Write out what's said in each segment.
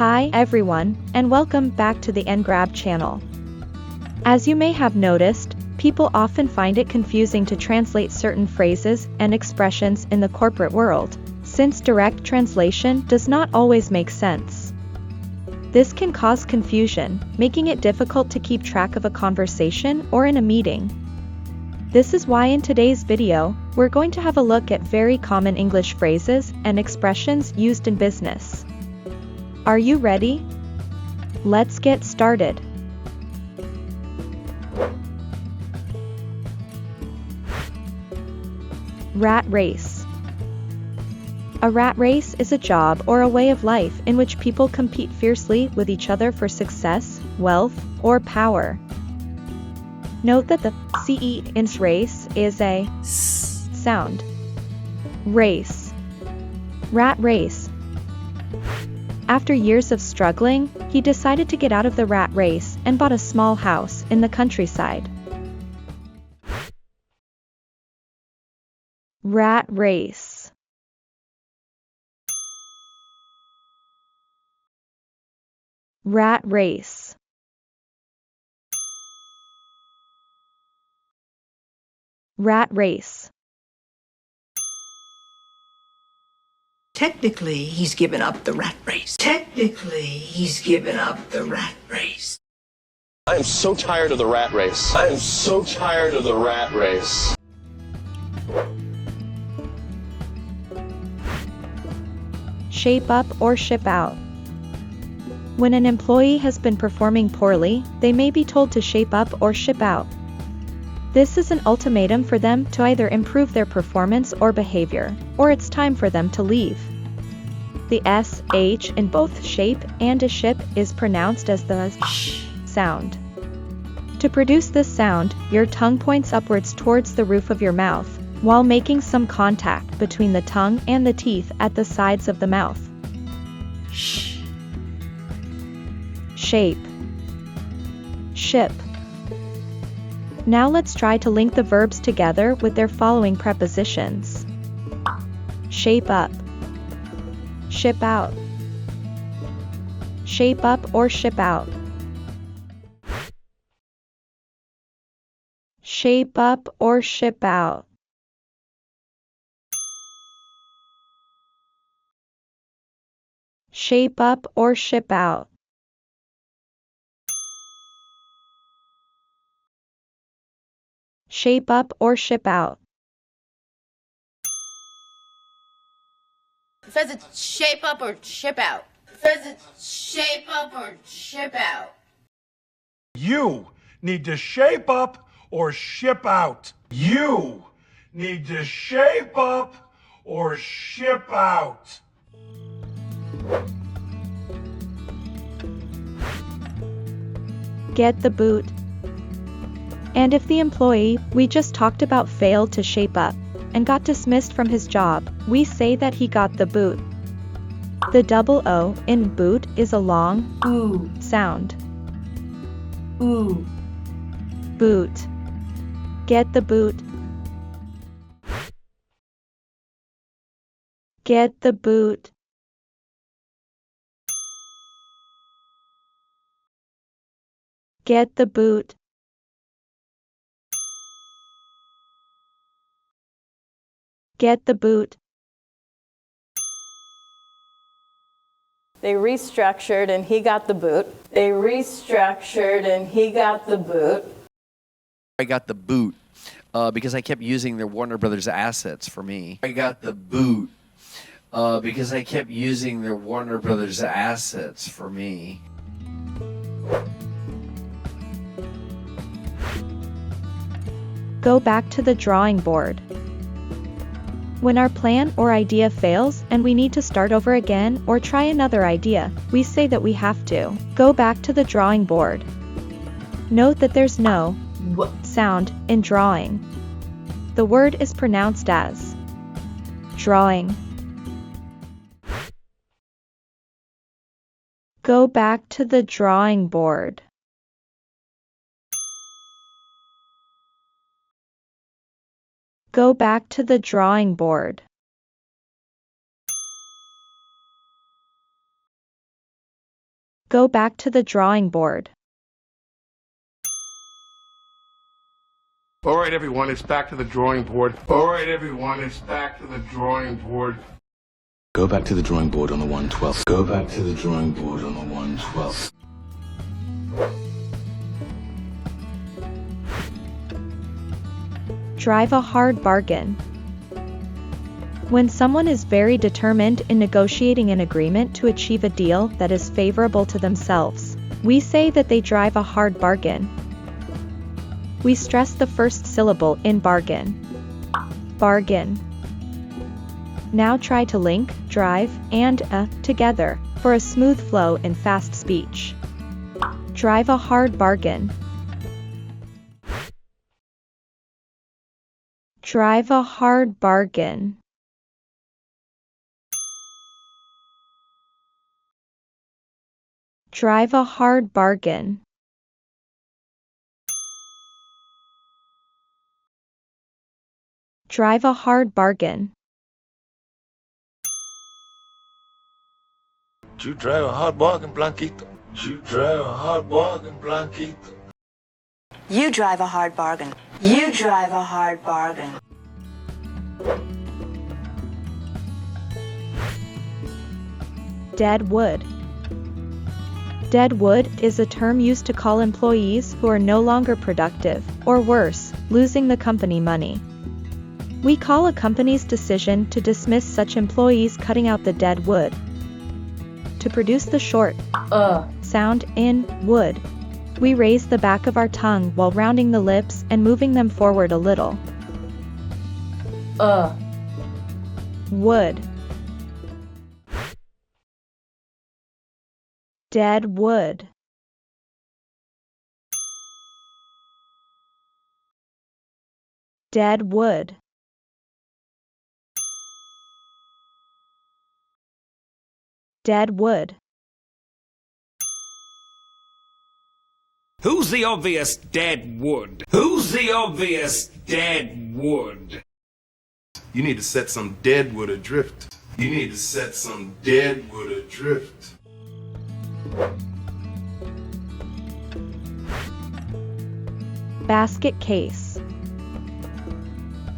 Hi everyone, and welcome back to the enGrab channel. As you may have noticed, people often find it confusing to translate certain phrases and expressions in the corporate world, since direct translation does not always make sense. This can cause confusion, making it difficult to keep track of a conversation or in a meeting. This is why in today's video, we're going to have a look at very common English phrases and expressions used in business. Are you ready? Let's get started. Rat race. A rat race is a job or a way of life in which people compete fiercely with each other for success, wealth, or power. Note that the CE in race is a S sound. Race. Rat race. After years of struggling, he decided to get out of the rat race and bought a small house in the countryside. Rat race. Rat race. Rat race. Technically, he's given up the rat race. Technically, he's given up the rat race. I am so tired of the rat race. I am so tired of the rat race. Shape up or ship out. When an employee has been performing poorly, they may be told to shape up or ship out. This is an ultimatum for them to either improve their performance or behavior, or it's time for them to leave. The SH in both shape and a ship is pronounced as the sh sound. To produce this sound, your tongue points upwards towards the roof of your mouth, while making some contact between the tongue and the teeth at the sides of the mouth. Sh. Shape. Ship. Now let's try to link the verbs together with their following prepositions. Shape up. Ship out. Shape up or ship out. Shape up or ship out. Shape up or ship out. Shape up or ship out. Says it's shape up or ship out. Says it's shape up or ship out. You need to shape up or ship out. You need to shape up or ship out. Get the boot. And if the employee we just talked about failed to shape up and got dismissed from his job, we say that he got the boot. The double O in boot is a long oo sound. Ooh. Boot. Get the boot. Get the boot. Get the boot. Get the boot. They restructured and he got the boot. They restructured and he got the boot. I got the boot because I kept using their Warner Brothers assets for me. I got the boot because I kept using their Warner Brothers assets for me. Go back to the drawing board. When our plan or idea fails and we need to start over again or try another idea, we say that we have to go back to the drawing board. Note that there's no w sound in drawing. The word is pronounced as drawing. Go back to the drawing board. Go back to the drawing board. Go back to the drawing board. All right, everyone, it's back to the drawing board. All right, everyone, it's back to the drawing board. Go back to the drawing board on the 112th. Go back to the drawing board on the 112th. Drive a hard bargain. When someone is very determined in negotiating an agreement to achieve a deal that is favorable to themselves, we say that they drive a hard bargain. We stress the first syllable in bargain. Bargain. Now try to link drive and a together for a smooth flow in fast speech. Drive a hard bargain. Drive a hard bargain. Drive a hard bargain. Drive a hard bargain. You drive a hard bargain, Blanquito. You drive a hard bargain, Blanquito. You drive a hard bargain. You drive a hard bargain. Dead wood. Dead wood is a term used to call employees who are no longer productive, or worse, losing the company money. We call a company's decision to dismiss such employees cutting out the dead wood. To produce the short sound in wood, we raise the back of our tongue while rounding the lips and moving them forward a little. Wood. Dead wood. Dead wood. Dead wood. Who's the obvious dead wood? Who's the obvious dead wood? You need to set some dead wood adrift. You need to set some dead wood adrift. Basket case.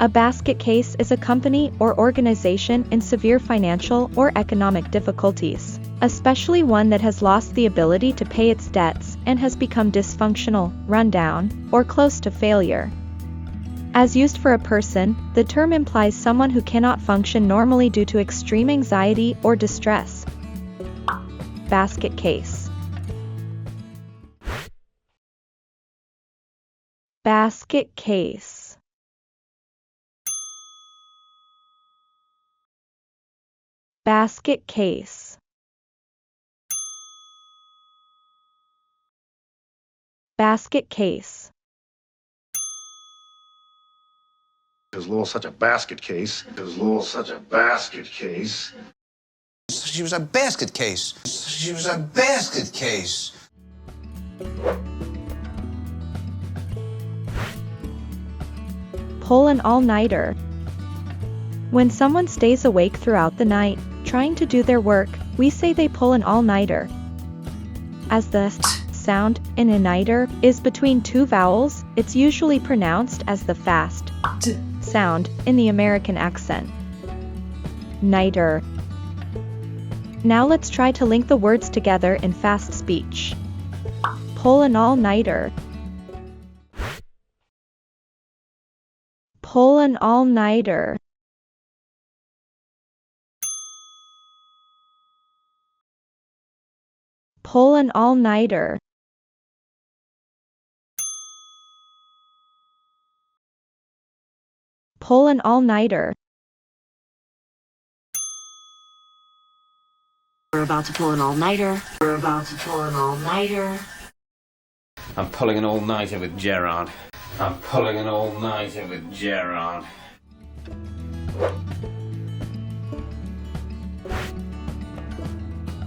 A basket case is a company or organization in severe financial or economic difficulties, especially one that has lost the ability to pay its debts and has become dysfunctional, run down, or close to failure. As used for a person, the term implies someone who cannot function normally due to extreme anxiety or distress. Basket case. Basket case. Basket case. Basket case. Is Lowell such a basket case? Is Lowell such a basket case? She was a basket case. She was a basket case. Pull an all-nighter. When someone stays awake throughout the night, trying to do their work, we say they pull an all-nighter. As the sound in a nighter is between two vowels, it's usually pronounced as the fast sound in the American accent. Nighter. Now let's try to link the words together in fast speech. Pull an all-nighter. Pull an all-nighter. Pull an all-nighter. Pull an all-nighter. We're about to pull an all-nighter. We're about to pull an all-nighter. I'm pulling an all-nighter with Gerard. I'm pulling an all-nighter with Gerard.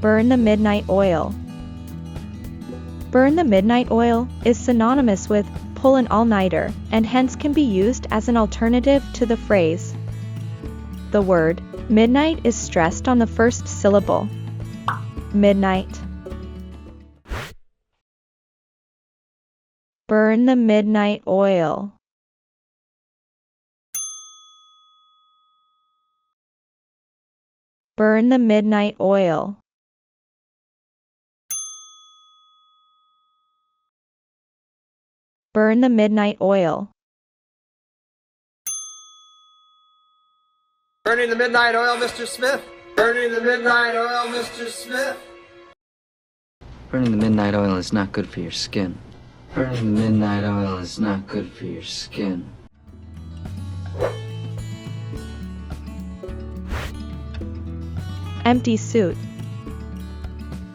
Burn the midnight oil. Burn the midnight oil is synonymous with pull an all-nighter, and hence can be used as an alternative to the phrase. The word midnight is stressed on the first syllable. Midnight. Burn the midnight oil. Burn the midnight oil. Burn the midnight oil. Burning the midnight oil, Mr. Smith. Burning the midnight oil, Mr. Smith. Burning the midnight oil is not good for your skin. Burning the midnight oil is not good for your skin. Empty suit.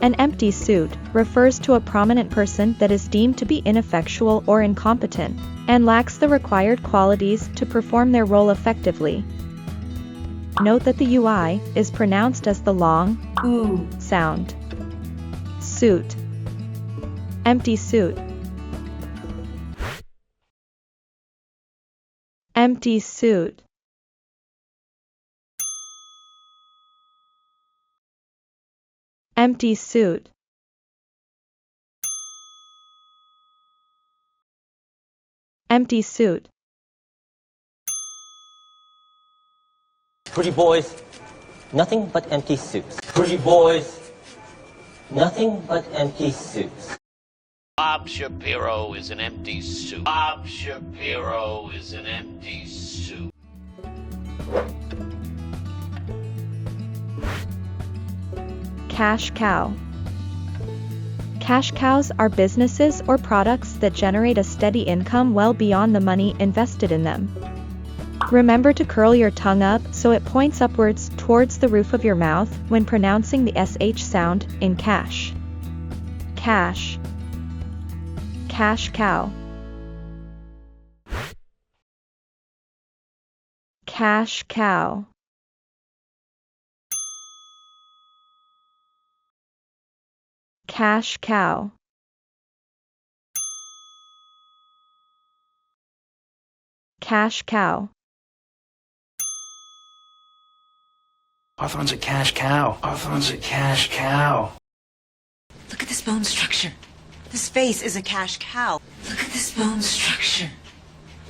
An empty suit refers to a prominent person that is deemed to be ineffectual or incompetent, and lacks the required qualities to perform their role effectively. Note that the UI is pronounced as the long oo sound. Suit. Empty suit. Empty suit. Empty suit. Empty suit. Pretty boys, nothing but empty suits. Pretty boys, nothing but empty suits. Bob Shapiro is an empty suit. Bob Shapiro is an empty suit. Cash cow. Cash cows are businesses or products that generate a steady income well beyond the money invested in them. Remember to curl your tongue up so it points upwards towards the roof of your mouth when pronouncing the SH sound in cash. Cash. Cash cow. Cash cow. Cash cow. Cash cow. Hawthorne's a cash cow. Hawthorne's a cash cow. Look at this bone structure. This face is a cash cow. Look at this bone structure.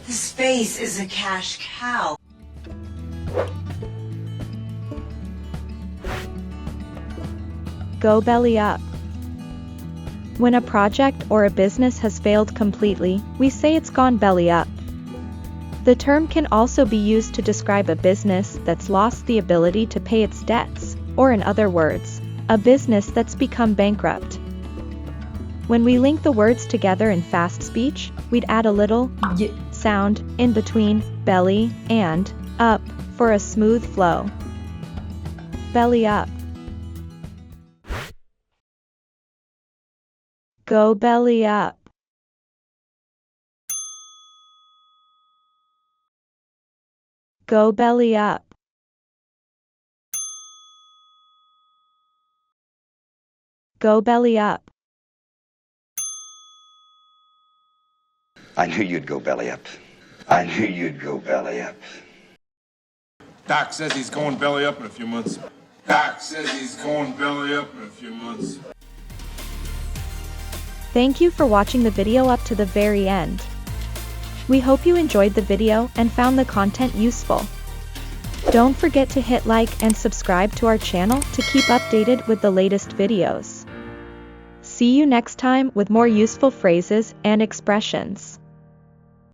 This face is a cash cow. Go belly up. When a project or a business has failed completely, we say it's gone belly up. The term can also be used to describe a business that's lost the ability to pay its debts, or in other words, a business that's become bankrupt. When we link the words together in fast speech, we'd add a little y sound in between belly and up for a smooth flow. Belly up. Go belly up. Go belly up. Go belly up. I knew you'd go belly up. I knew you'd go belly up. Doc says he's going belly up in a few months. Doc says he's going belly up in a few months. Thank you for watching the video up to the very end. We hope you enjoyed the video and found the content useful. Don't forget to hit like and subscribe to our channel to keep updated with the latest videos. See you next time with more useful phrases and expressions.